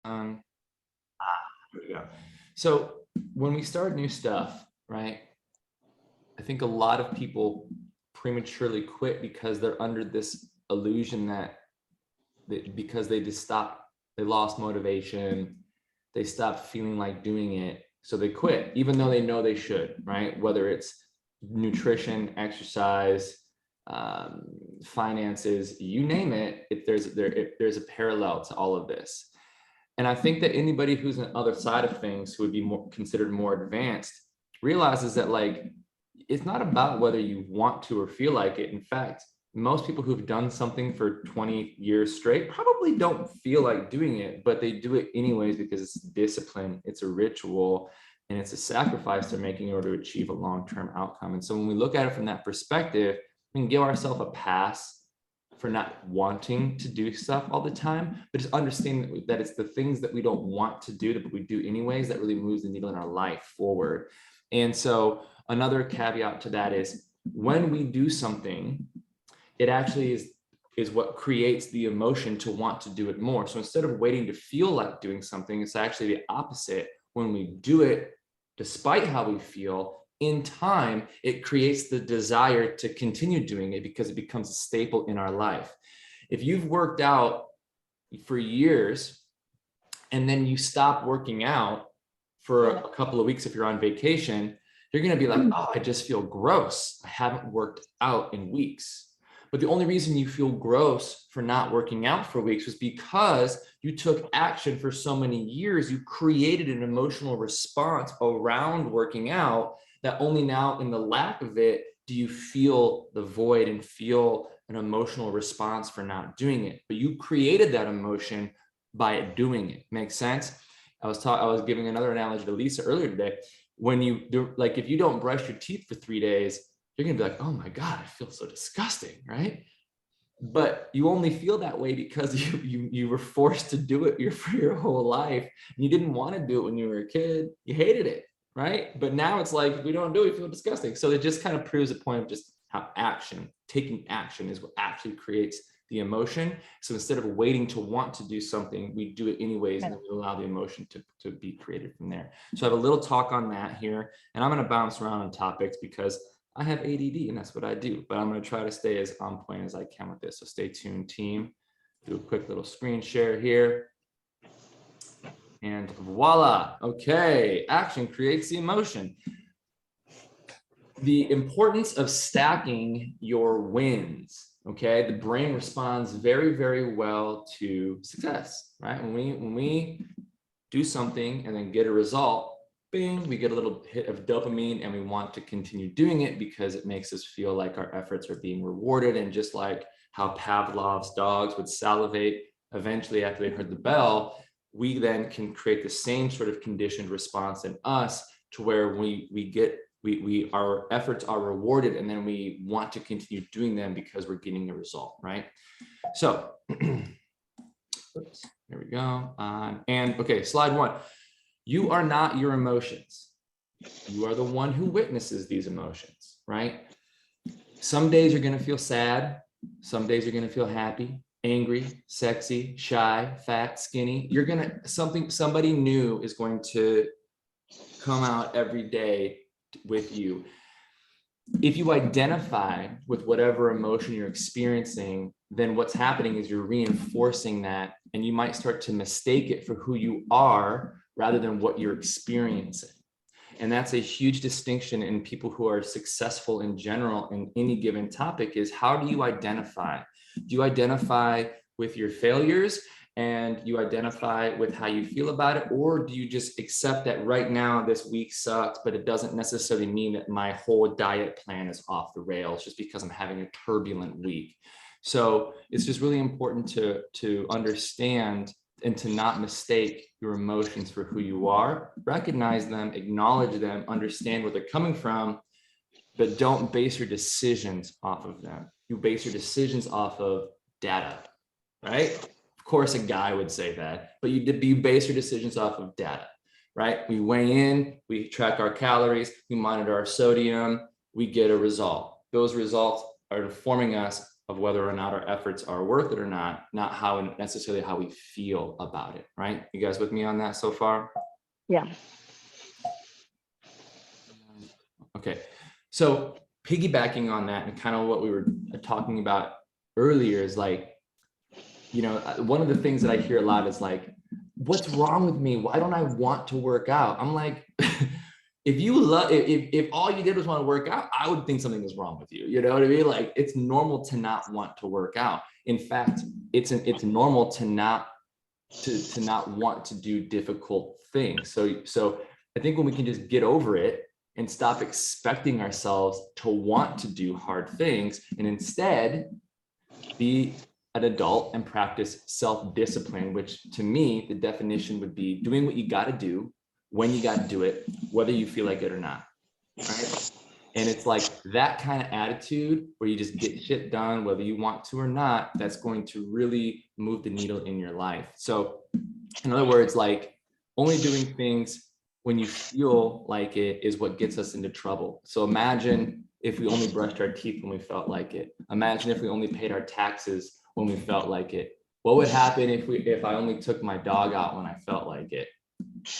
There we go. So when we start new stuff, right, I think a lot of people prematurely quit because they're under this illusion that because they just stopped, they lost motivation, they stopped feeling like doing it, so they quit, even though they know they should, right? Whether it's nutrition, exercise, finances, you name it, there's a parallel to all of this. And I think that anybody who's on the other side of things, who would be considered more advanced, realizes that like, it's not about whether you want to or feel like it. In fact, most people who've done something for 20 years straight probably don't feel like doing it, but they do it anyways because it's discipline, it's a ritual, and it's a sacrifice they're making in order to achieve a long-term outcome. And so when we look at it from that perspective, we can give ourselves a pass for not wanting to do stuff all the time, but just understanding that it's the things that we don't want to do, but we do anyways, that really moves the needle in our life forward. And so another caveat to that is when we do something, it actually is what creates the emotion to want to do it more. So instead of waiting to feel like doing something, it's actually the opposite. When we do it, despite how we feel, in time, it creates the desire to continue doing it because it becomes a staple in our life. If you've worked out for years and then you stop working out for a couple of weeks, if you're on vacation, you're going to be like, oh, I just feel gross. I haven't worked out in weeks. But the only reason you feel gross for not working out for weeks was because you took action for so many years. You created an emotional response around working out that only now, in the lack of it, do you feel the void and feel an emotional response for not doing it. But you created that emotion by doing it. Makes sense? I was giving another analogy to Lisa earlier today. When you do, like, if you don't brush your teeth for 3 days, you're gonna be like, oh my God, I feel so disgusting, right? But you only feel that way because you were forced to do it for your whole life. You didn't want to do it when you were a kid. You hated it, right? But now it's like, if we don't do it, we feel disgusting. So it just kind of proves the point of just how taking action is what actually creates the emotion. So instead of waiting to want to do something, we do it anyways, and then we allow the emotion to be created from there. So I have a little talk on that here, and I'm going to bounce around on topics because I have ADD and that's what I do, but I'm going to try to stay as on point as I can with this. So stay tuned, team. Do a quick little screen share here. And voila. Okay. Action creates the emotion. The importance of stacking your wins. Okay. The brain responds very, very well to success, right? When we do something and then get a result, bing, we get a little hit of dopamine and we want to continue doing it because it makes us feel like our efforts are being rewarded. And just like how Pavlov's dogs would salivate eventually after they heard the bell, we then can create the same sort of conditioned response in us to where our efforts are rewarded and then we want to continue doing them because we're getting a result, right? So, oops, there we go. And okay, slide 1. You are not your emotions. You are the one who witnesses these emotions, right? Some days you're going to feel sad. Some days you're going to feel happy, angry, sexy, shy, fat, skinny. You're going to, somebody new is going to come out every day with you. If you identify with whatever emotion you're experiencing, then what's happening is you're reinforcing that, and you might start to mistake it for who you are rather than what you're experiencing. And that's a huge distinction in people who are successful in general in any given topic. Is how do you identify? Do you identify with your failures and you identify with how you feel about it? Or do you just accept that right now this week sucks, but it doesn't necessarily mean that my whole diet plan is off the rails just because I'm having a turbulent week? So it's just really important to understand and to not mistake your emotions for who you are. Recognize them, acknowledge them, understand where they're coming from, but don't base your decisions off of them. You base your decisions off of data, right? Of course, a guy would say that, but you base your decisions off of data, right? We weigh in, we track our calories, we monitor our sodium, we get a result. Those results are informing us of whether or not our efforts are worth it or not how necessarily how we feel about it, right? You guys with me on that so far? Yeah. Okay, so piggybacking on that and kind of what we were talking about earlier is like, you know, one of the things that I hear a lot is like, what's wrong with me? Why don't I want to work out? I'm like, if all you did was want to work out, I would think something is wrong with you. You know what I mean? Like, it's normal to not want to work out. In fact, it's normal to not want to do difficult things. So I think when we can just get over it and stop expecting ourselves to want to do hard things and instead be an adult and practice self-discipline, which to me, the definition would be doing what you got to do when you got to do it, whether you feel like it or not, right? And it's like that kind of attitude where you just get shit done, whether you want to or not, that's going to really move the needle in your life. So in other words, like only doing things when you feel like it is what gets us into trouble. So imagine if we only brushed our teeth when we felt like it. Imagine if we only paid our taxes when we felt like it. What would happen if I only took my dog out when I felt like it?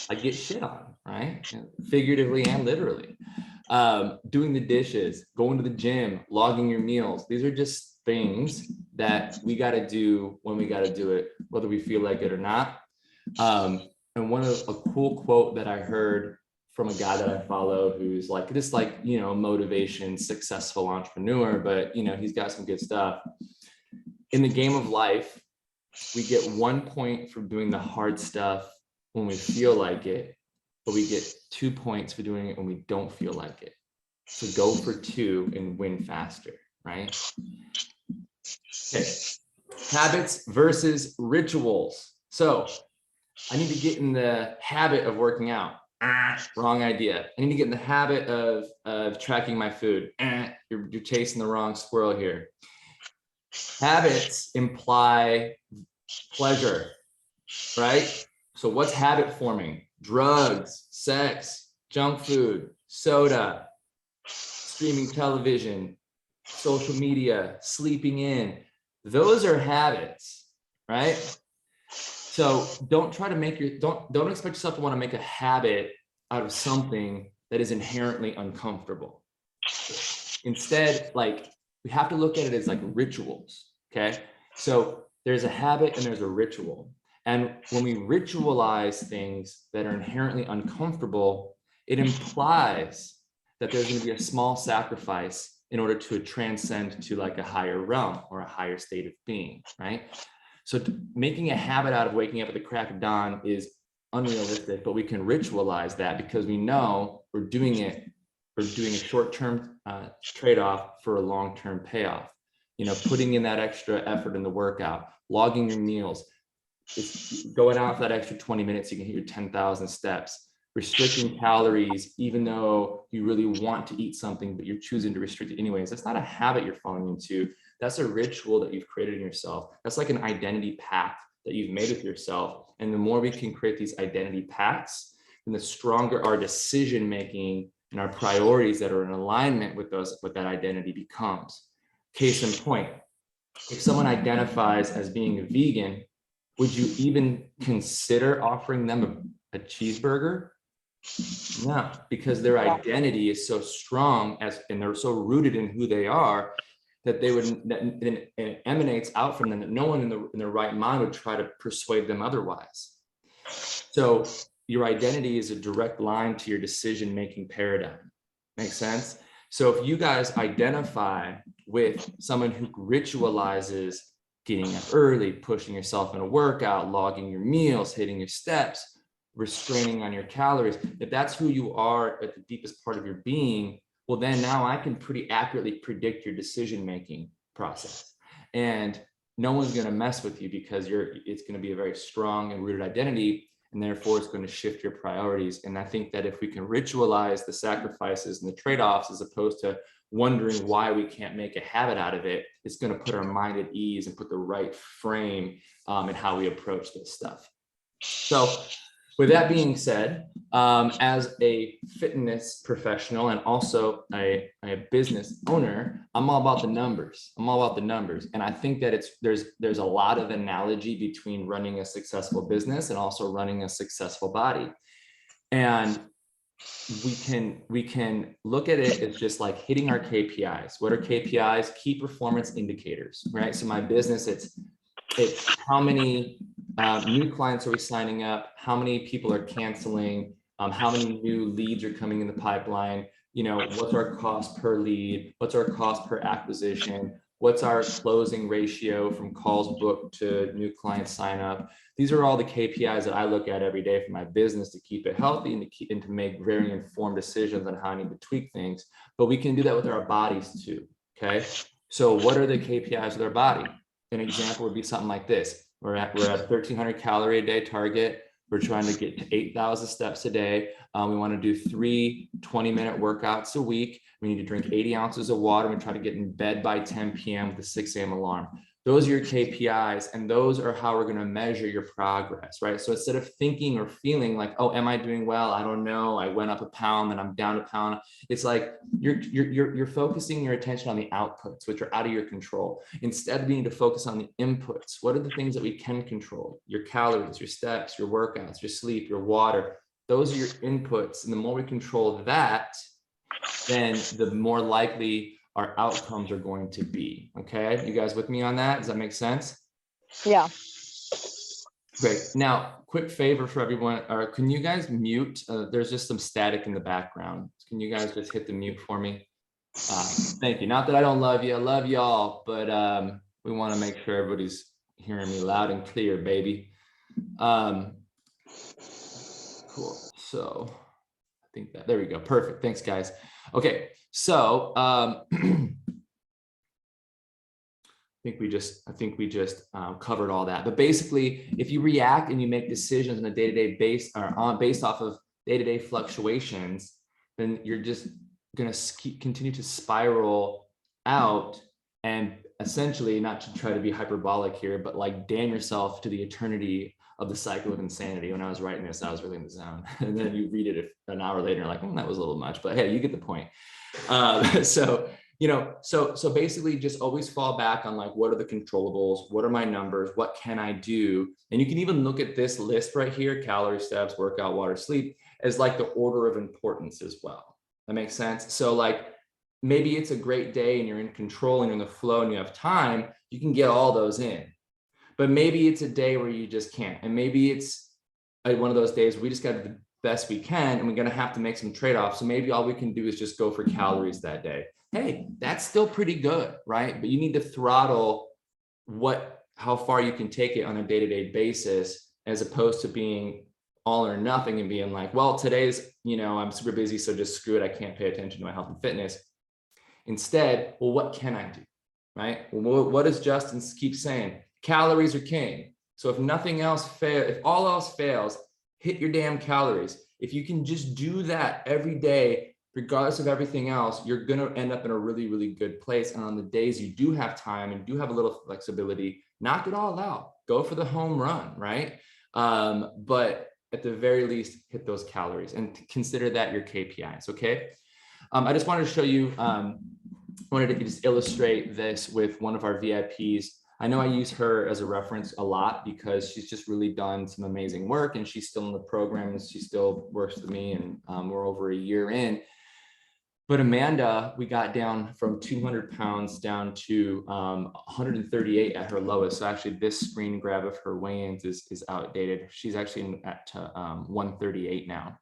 I'd get shit on, right? Figuratively and literally. Doing the dishes, going to the gym, logging your meals. These are just things that we got to do when we got to do it, whether we feel like it or not. And one of a cool quote that I heard from a guy that I follow who's like this, like, you know, motivation, successful entrepreneur, but you know, he's got some good stuff. In the game of life, we get 1 point for doing the hard stuff when we feel like it, but we get 2 points for doing it when we don't feel like it. So go for 2 and win faster, right? Okay. Habits versus rituals. So I need to get in the habit of working out. Wrong idea. I need to get in the habit of tracking my food. You're chasing the wrong squirrel here. Habits imply pleasure, right? So what's habit forming? Drugs, sex, junk food, soda, streaming television, social media, sleeping in. Those are habits, right? So don't try to make don't expect yourself to want to make a habit out of something that is inherently uncomfortable. Instead, like, we have to look at it as like rituals, okay? So there's a habit and there's a ritual. And when we ritualize things that are inherently uncomfortable, it implies that there's going to be a small sacrifice in order to transcend to like a higher realm or a higher state of being, right? So making a habit out of waking up at the crack of dawn is unrealistic, but we can ritualize that because we know we're doing a short-term trade-off for a long-term payoff. You know, putting in that extra effort in the workout, logging your meals, it's going out for that extra 20 minutes, you can hit your 10,000 steps, restricting calories, even though you really want to eat something, but you're choosing to restrict it anyways. That's not a habit you're falling into. That's a ritual that you've created in yourself. That's like an identity pact that you've made with yourself. And the more we can create these identity pacts, then the stronger our decision-making and our priorities that are in alignment with that identity becomes. Case in point, if someone identifies as being a vegan, would you even consider offering them a cheeseburger? No, because their identity is so strong and they're so rooted in who they are that it emanates out from them that no one in their right mind would try to persuade them otherwise. So your identity is a direct line to your decision-making paradigm. Make sense? So if you guys identify with someone who ritualizes getting up early, pushing yourself in a workout, logging your meals, hitting your steps, restraining on your calories, if that's who you are at the deepest part of your being, well, then now I can pretty accurately predict your decision-making process. And no one's going to mess with you because it's going to be a very strong and rooted identity. And therefore, it's going to shift your priorities. And I think that if we can ritualize the sacrifices and the trade-offs, as opposed to wondering why we can't make a habit out of it, it's going to put our mind at ease and put the right frame in how we approach this stuff. So with that being said, As a fitness professional and also a business owner, I'm all about the numbers. I'm all about the numbers. And I think that there's a lot of analogy between running a successful business and also running a successful body. And we can look at it as just like hitting our KPIs. What are KPIs? Key performance indicators, right? So my business, it's how many new clients are we signing up? How many people are canceling? How many new leads are coming in the pipeline? You know, what's our cost per lead? What's our cost per acquisition? What's our closing ratio from calls booked to new client sign up? These are all the KPIs that I look at every day for my business to keep it healthy and to make very informed decisions on how I need to tweak things. But we can do that with our bodies too. Okay. So what are the KPIs with our body? An example would be something like this. We're at 1,300 calorie a day target. We're trying to get to 8,000 steps a day. We want to do 3 20-minute workouts a week. We need to drink 80 ounces of water. We try to get in bed by 10 p.m. with a 6 a.m. alarm. Those are your KPIs, and those are how we're going to measure your progress, right? So instead of thinking or feeling like, oh, am I doing well? I don't know. I went up a pound and I'm down a pound. It's like you're focusing your attention on the outputs, which are out of your control, instead of needing to focus on the inputs. What are the things that we can control? Your calories, your steps, your workouts, your sleep, your water. Those are your inputs. And the more we control that, then the more likely our outcomes are going to be. Okay, you guys with me on that? Does that make sense? Yeah. Great. Now, quick favor for everyone, or can you guys mute? There's just some static in the background. Can you guys just hit the mute for me? Thank you. Not that I don't love you, I love y'all, but we want to make sure everybody's hearing me loud and clear, baby. Cool. So I think that, there we go. Perfect. Thanks, guys. Okay. So I think we just covered all that. But basically, if you react and you make decisions on a day-to-day base or based off of day-to-day fluctuations, then you're just going to continue to spiral out and essentially, not to try to be hyperbolic here, but like damn yourself to the eternity of the cycle of insanity. When I was writing this, I was really in the zone. And then you read it an hour later, like, that was a little much, but hey, you get the point. So basically just always fall back on like, what are the controllables? What are my numbers? What can I do? And you can even look at this list right here, calorie, steps, workout, water, sleep, as like the order of importance as well. That makes sense. So like, maybe it's a great day and you're in control and you're in the flow and you have time, you can get all those in. But maybe it's a day where you just can't. And maybe it's one of those days we just got to do the best we can and we're going to have to make some trade-offs. So maybe all we can do is just go for calories that day. Hey, that's still pretty good, right? But you need to throttle how far you can take it on a day-to-day basis, as opposed to being all or nothing and being like, well, today's, I'm super busy, so just screw it. I can't pay attention to my health and fitness. Instead, well, what can I do, right? Well, what does Justin keep saying? Calories are king. So if nothing else fails, if all else fails, hit your damn calories. If you can just do that every day, regardless of everything else, you're going to end up in a really, really good place. And on the days you do have time and do have a little flexibility, knock it all out. Go for the home run, right? But at the very least, hit those calories and consider that your KPIs, okay? I just wanted to show you, wanted to just illustrate this with one of our VIPs. I know I use her as a reference a lot because she's just really done some amazing work and she's still in the program and she still works with me, and we're over a year in. But Amanda, we got down from 200 pounds down to 138 at her lowest. So actually this screen grab of her weigh-ins is outdated. She's actually at 138 now.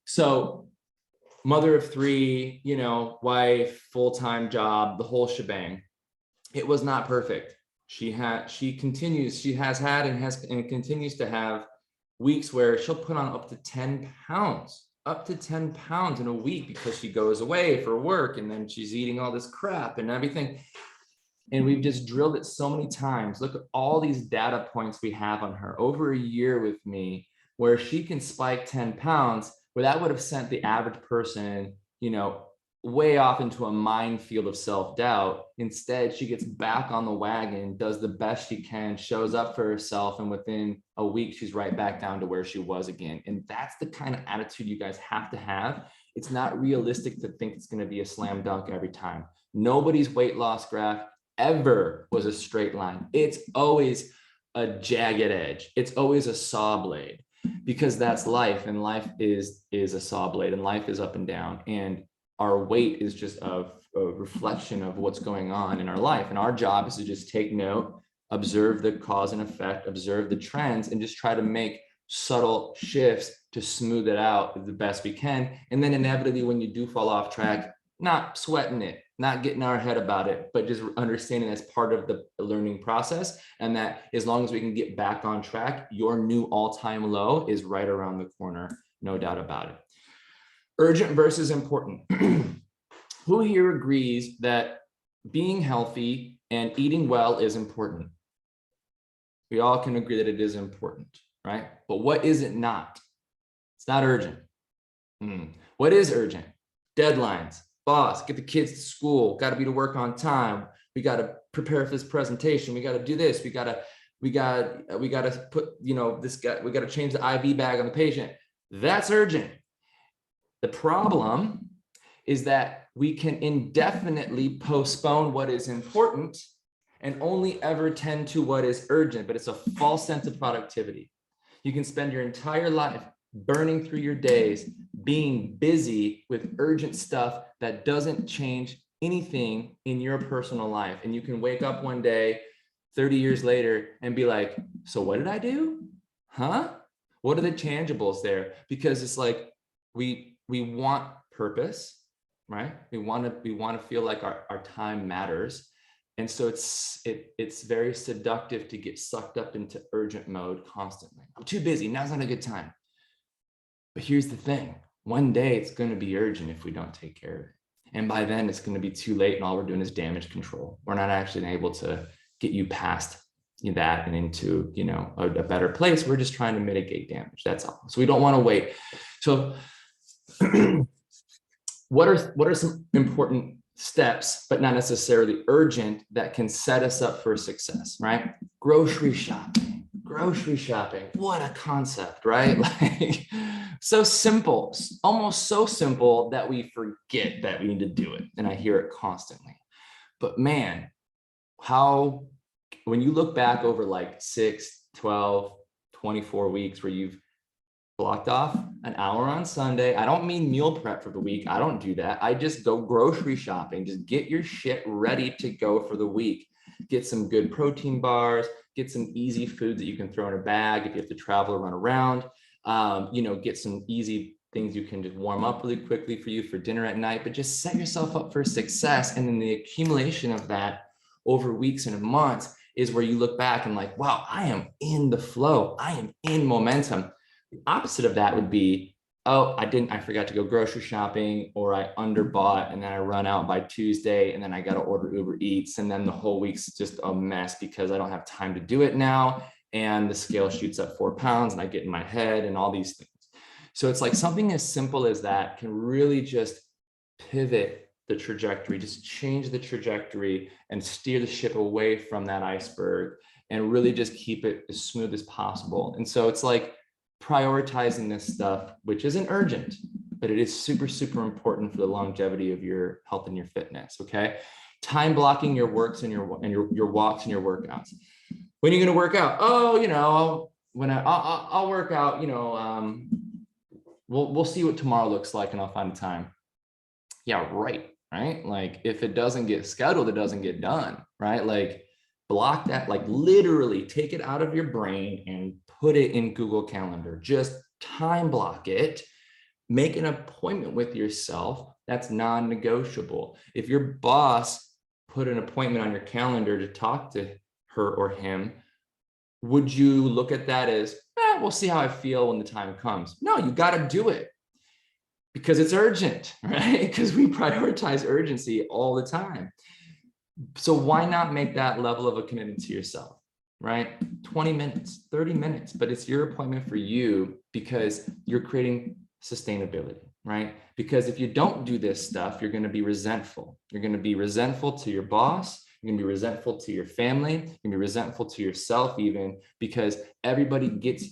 So mother of 3, wife, full-time job, the whole shebang. It was not perfect. She has had and continues to have weeks where she'll put on up to 10 pounds in a week because she goes away for work and then she's eating all this crap and everything. And we've just drilled it so many times. Look at all these data points we have on her over a year with me, where she can spike 10 pounds, where that would have sent the average person, way off into a minefield of self-doubt. Instead, she gets back on the wagon, does the best she can, shows up for herself, and within a week, she's right back down to where she was again. And that's the kind of attitude you guys have to have. It's not realistic to think it's going to be a slam dunk every time. Nobody's weight loss graph ever was a straight line. It's always a jagged edge. It's always a saw blade, because that's life, and life is a saw blade, and life is up and down. And our weight is just a reflection of what's going on in our life. And our job is to just take note, observe the cause and effect, observe the trends, and just try to make subtle shifts to smooth it out the best we can. And then inevitably, when you do fall off track, not sweating it, not getting our head about it, but just understanding that's part of the learning process. And that as long as we can get back on track, your new all-time low is right around the corner, no doubt about it. Urgent versus important. Who here agrees that being healthy and eating well is important? We all can agree that it is important, right? But what is it not? It's not urgent. What is urgent? Deadlines. Boss, get the kids to school. Got to be to work on time. We got to prepare for this presentation. We got to do this. We got to put, this guy, we got to change the IV bag on the patient. That's urgent. The problem is that we can indefinitely postpone what is important and only ever tend to what is urgent, but it's a false sense of productivity. You can spend your entire life burning through your days, being busy with urgent stuff that doesn't change anything in your personal life. And you can wake up one day, 30 years later, and be like, so what did I do? Huh? What are the tangibles there? Because it's like, we want purpose, right? We want to feel like our time matters. And so it's very seductive to get sucked up into urgent mode constantly. I'm too busy. Now's not a good time. But here's the thing. One day it's going to be urgent if we don't take care of it. And by then it's going to be too late, and all we're doing is damage control. We're not actually able to get you past that and into, a better place. We're just trying to mitigate damage. That's all. So we don't want to wait. So what are some important steps, but not necessarily urgent, that can set us up for success, right? Grocery shopping. What a concept, right? Like, so simple, almost so simple that we forget that we need to do it. And I hear it constantly. But man, when you look back over like 6, 12, 24 weeks where you've blocked off an hour on Sunday. I don't mean meal prep for the week. I don't do that. I just go grocery shopping. Just get your shit ready to go for the week. Get some good protein bars, get some easy foods that you can throw in a bag if you have to travel or run around. Get some easy things you can just warm up really quickly for you for dinner at night, but just set yourself up for success. And then the accumulation of that over weeks and months is where you look back and like, wow, I am in the flow. I am in momentum. The opposite of that would be, oh, I forgot to go grocery shopping, or I underbought and then I run out by Tuesday and then I got to order Uber Eats. And then the whole week's just a mess because I don't have time to do it now. And the scale shoots up 4 pounds and I get in my head and all these things. So it's like something as simple as that can really just pivot the trajectory, just change the trajectory and steer the ship away from that iceberg and really just keep it as smooth as possible. And so it's like prioritizing this stuff, which isn't urgent, but it is super, super important for the longevity of your health and your fitness. Okay. Time blocking your works and your walks and your workouts. When are you going to work out? Oh, when I'll work out, we'll see what tomorrow looks like and I'll find a time. Yeah, right. Like if it doesn't get scheduled, it doesn't get done, right? Like block that, like literally take it out of your brain and put it in Google Calendar. Just time block it. Make an appointment with yourself. That's non-negotiable. If your boss put an appointment on your calendar to talk to her or him, would you look at that as, we'll see how I feel when the time comes? No, you got to do it because it's urgent, right? Because we prioritize urgency all the time. So why not make that level of a commitment to yourself, right? 20 minutes, 30 minutes, but it's your appointment for you because you're creating sustainability, right? Because if you don't do this stuff, you're going to be resentful. You're going to be resentful to your boss. You're going to be resentful to your family. You're going to be resentful to yourself even, because everybody gets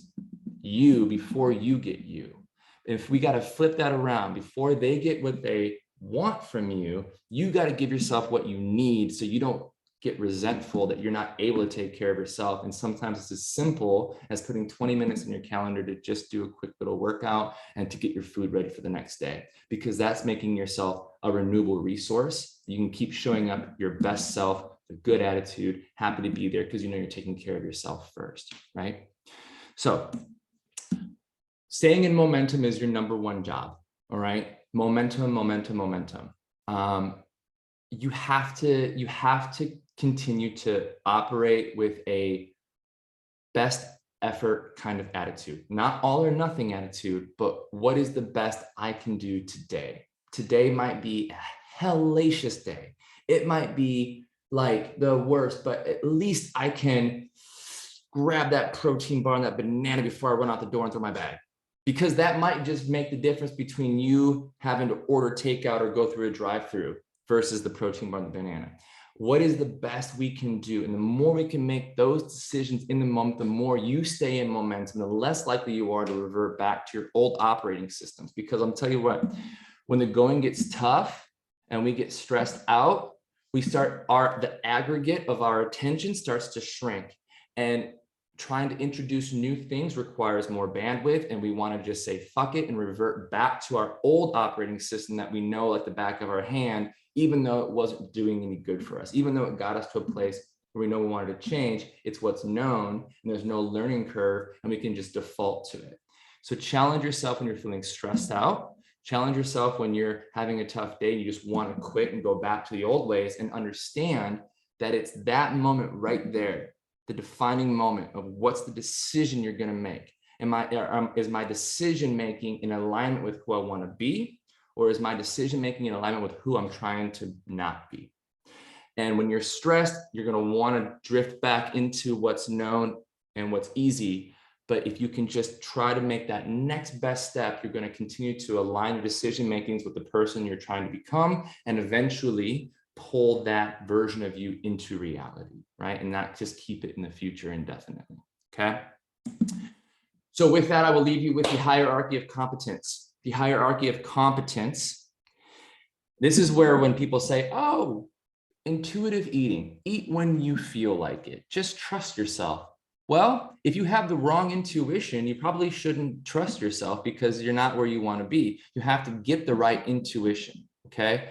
you before you get you. If we got to flip that around, before they get what they want from you, you got to give yourself what you need so you don't get resentful that you're not able to take care of yourself. And sometimes it's as simple as putting 20 minutes in your calendar to just do a quick little workout and to get your food ready for the next day, because that's making yourself a renewable resource. You can keep showing up your best self, a good attitude, happy to be there because you know you're taking care of yourself first, right? So staying in momentum is your number one job, all right? Momentum, momentum, momentum. You have to continue to operate with a best effort kind of attitude, not all or nothing attitude, but what is the best I can do today? Today might be a hellacious day. It might be like the worst, but at least I can grab that protein bar and that banana before I run out the door and throw my bag. Because that might just make the difference between you having to order takeout or go through a drive-through versus the protein bar and the banana. What is the best we can do? And the more we can make those decisions in the moment, the more you stay in momentum, the less likely you are to revert back to your old operating systems. Because I'm telling you what, when the going gets tough and we get stressed out, we start the aggregate of our attention starts to shrink. And trying to introduce new things requires more bandwidth, and we want to just say fuck it and revert back to our old operating system that we know like the back of our hand, even though it wasn't doing any good for us, even though it got us to a place where we know we wanted to change. It's what's known and there's no learning curve, and we can just default to it. So challenge yourself when you're feeling stressed out. Challenge yourself when you're having a tough day, you just want to quit and go back to the old ways, and understand that it's that moment right there, the defining moment of what's the decision you're going to make. Is my decision making in alignment with who I want to be, or is my decision making in alignment with who I'm trying to not be? And when you're stressed, you're going to want to drift back into what's known and what's easy. But if you can just try to make that next best step, you're going to continue to align your decision makings with the person you're trying to become, and eventually pull that version of you into reality, right? And not just keep it in the future indefinitely, okay? So with that, I will leave you with the hierarchy of competence. The hierarchy of competence. This is where when people say, oh, intuitive eating, eat when you feel like it, just trust yourself. Well, if you have the wrong intuition, you probably shouldn't trust yourself, because you're not where you want to be. You have to get the right intuition, okay?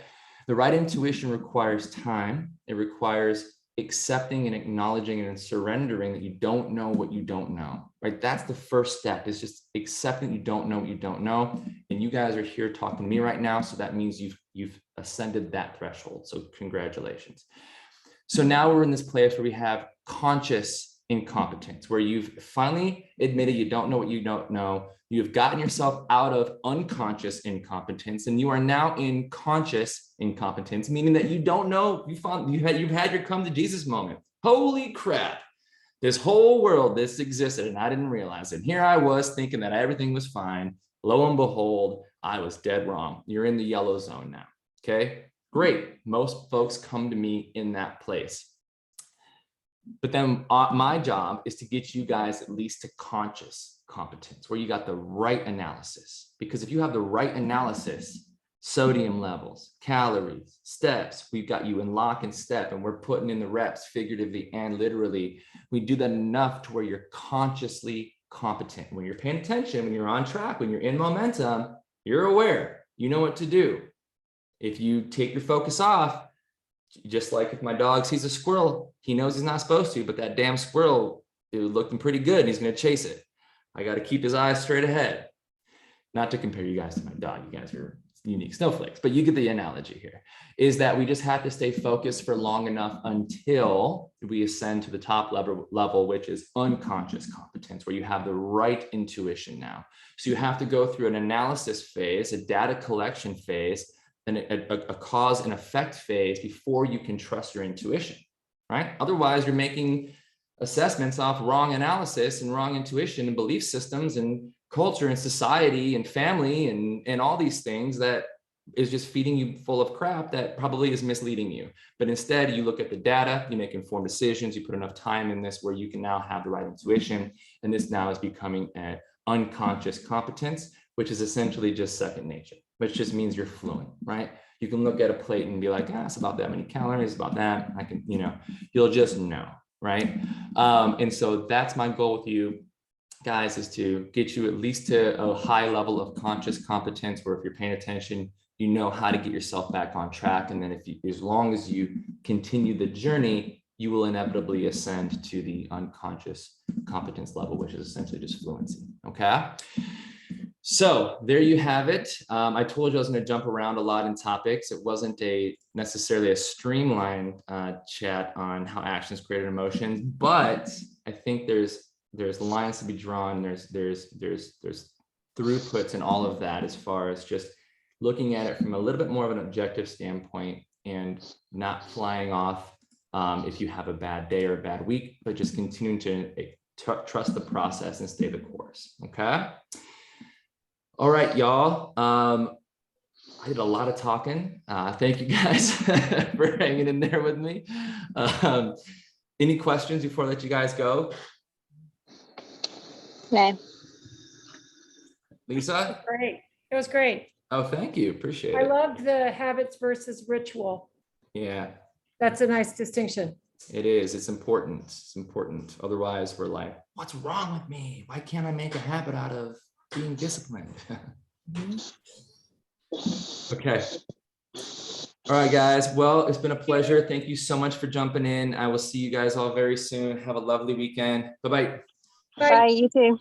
The right intuition requires time. It requires accepting and acknowledging and surrendering that you don't know what you don't know, right? That's the first step, is just accepting you don't know what you don't know. And you guys are here talking to me right now, so that means you've ascended that threshold. So congratulations. So now we're in this place where we have conscious incompetence, where you've finally admitted you don't know what you don't know. You've gotten yourself out of unconscious incompetence, and you are now in conscious incompetence, meaning that you don't know, you've had your come to Jesus moment. Holy crap, this whole world, this existed and I didn't realize it. And here I was thinking that everything was fine. Lo and behold, I was dead wrong. You're in the yellow zone now, okay? Great, most folks come to me in that place. But then my job is to get you guys at least to conscious competence, where you got the right analysis. Because if you have the right analysis, sodium levels, calories, steps, we've got you in lock and step, and we're putting in the reps figuratively and literally. We do that enough to where you're consciously competent. When you're paying attention, when you're on track, when you're in momentum, you're aware, you know what to do. If you take your focus off, just like if my dog sees a squirrel, he knows he's not supposed to, but that damn squirrel, it was looking pretty good and he's going to chase it. I got to keep his eyes straight ahead. Not to compare you guys to my dog. You guys are unique snowflakes, but you get the analogy here, is that we just have to stay focused for long enough until we ascend to the top level, which is unconscious competence, where you have the right intuition now. So you have to go through an analysis phase, a data collection phase, and a cause and effect phase before you can trust your intuition, right? Otherwise, you're making assessments off wrong analysis and wrong intuition and belief systems, and culture and society and family and all these things that is just feeding you full of crap that probably is misleading you. But instead, you look at the data, you make informed decisions, you put enough time in this where you can now have the right intuition. And this now is becoming an unconscious competence, which is essentially just second nature, which just means you're fluent, right? You can look at a plate and be like, it's about that many calories, about that. I can, you'll just know, right? And so that's my goal with you guys, is to get you at least to a high level of conscious competence where if you're paying attention, you know how to get yourself back on track. And then as long as you continue the journey, you will inevitably ascend to the unconscious competence level, which is essentially just fluency. Okay. So there you have it. I told you I was going to jump around a lot in topics. It wasn't necessarily a streamlined chat on how actions create emotions, but I think there's lines to be drawn. There's throughputs and all of that, as far as just looking at it from a little bit more of an objective standpoint and not flying off if you have a bad day or a bad week, but just continuing to trust the process and stay the course. Okay. All right, y'all. I did a lot of talking. Thank you guys for hanging in there with me. Any questions before I let you guys go? No. Lisa? Great. It was great. Oh, thank you. Appreciate I it. loved the habits versus ritual. Yeah. That's a nice distinction. It is. It's important. It's important. Otherwise, we're like, what's wrong with me? Why can't I make a habit out of being disciplined? Okay. All right, guys. Well, it's been a pleasure. Thank you so much for jumping in. I will see you guys all very soon. Have a lovely weekend. Bye-bye. Bye, you too.